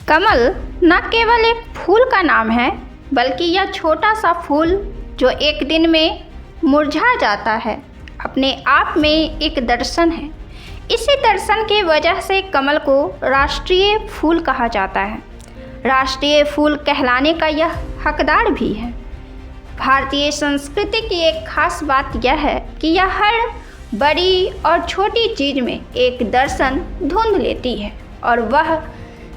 कमल न केवल एक फूल का नाम है, बल्कि यह छोटा सा फूल जो एक दिन में मुरझा जाता है, अपने आप में एक दर्शन है। इसी दर्शन की वजह से कमल को राष्ट्रीय फूल कहा जाता है। राष्ट्रीय फूल कहलाने का यह हकदार भी है। भारतीय संस्कृति की एक खास बात यह है कि यह हर बड़ी और छोटी चीज़ में एक दर्शन ढूंढ लेती है और वह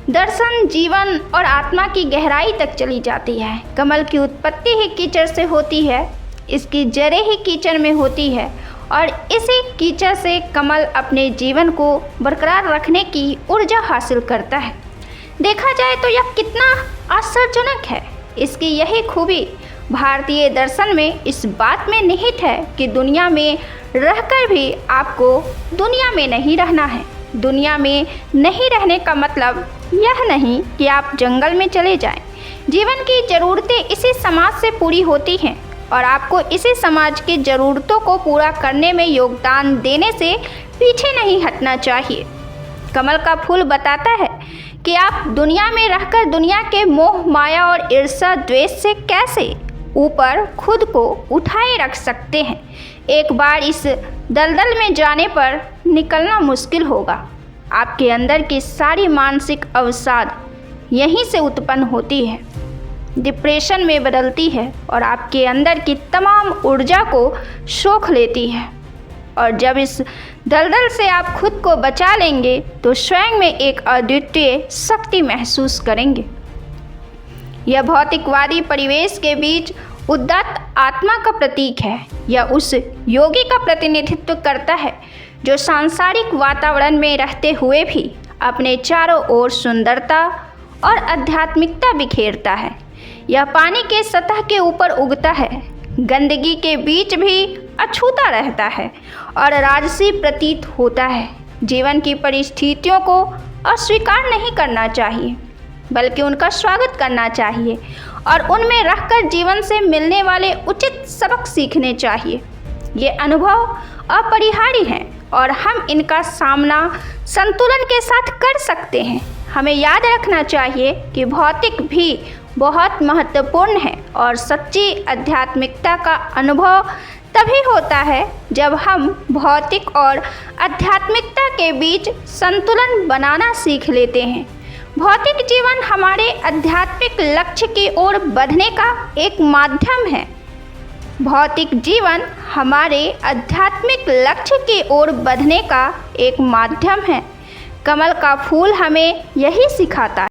दर्शन जीवन और आत्मा की गहराई तक चली जाती है। कमल की उत्पत्ति ही कीचड़ से होती है, इसकी जड़ें ही कीचड़ में होती है और इसी कीचड़ से कमल अपने जीवन को बरकरार रखने की ऊर्जा हासिल करता है। देखा जाए तो यह कितना आश्चर्यजनक है। इसकी यही खूबी भारतीय दर्शन में इस बात में निहित है कि दुनिया में रहकर भी आपको दुनिया में नहीं रहना है। दुनिया में नहीं रहने का मतलब यह नहीं कि आप जंगल में चले जाएं। जीवन की ज़रूरतें इसी समाज से पूरी होती हैं और आपको इसी समाज की ज़रूरतों को पूरा करने में योगदान देने से पीछे नहीं हटना चाहिए। कमल का फूल बताता है कि आप दुनिया में रहकर दुनिया के मोह माया और ईर्ष्या द्वेष से कैसे ऊपर खुद को उठाए रख सकते हैं। एक बार इस दलदल में जाने पर निकलना मुश्किल होगा। आपके अंदर की सारी मानसिक अवसाद यहीं से उत्पन्न होती है, डिप्रेशन में बदलती है और आपके अंदर की तमाम ऊर्जा को सोख लेती है। और जब इस दलदल से आप खुद को बचा लेंगे तो स्वयं में एक अद्वितीय शक्ति महसूस करेंगे। यह भौतिकवादी परिवेश के बीच उदात्त आत्मा का प्रतीक है। यह उस योगी का प्रतिनिधित्व करता है जो सांसारिक वातावरण में रहते हुए भी अपने चारों ओर सुंदरता और आध्यात्मिकता बिखेरता है। यह पानी के सतह के ऊपर उगता है, गंदगी के बीच भी अछूता रहता है और राजसी प्रतीत होता है। जीवन की परिस्थितियों को अस्वीकार नहीं करना चाहिए, बल्कि उनका स्वागत करना चाहिए और उनमें रहकर जीवन से मिलने वाले उचित सबक सीखने चाहिए। ये अनुभव अपरिहार्य हैं और हम इनका सामना संतुलन के साथ कर सकते हैं। हमें याद रखना चाहिए कि भौतिक भी बहुत महत्वपूर्ण है और सच्ची आध्यात्मिकता का अनुभव तभी होता है जब हम भौतिक और आध्यात्मिकता के बीच संतुलन बनाना सीख लेते हैं। भौतिक जीवन हमारे आध्यात्मिक लक्ष्य की ओर बढ़ने का एक माध्यम है। भौतिक जीवन हमारे आध्यात्मिक लक्ष्य की ओर बढ़ने का एक माध्यम है। कमल का फूल हमें यही सिखाता है।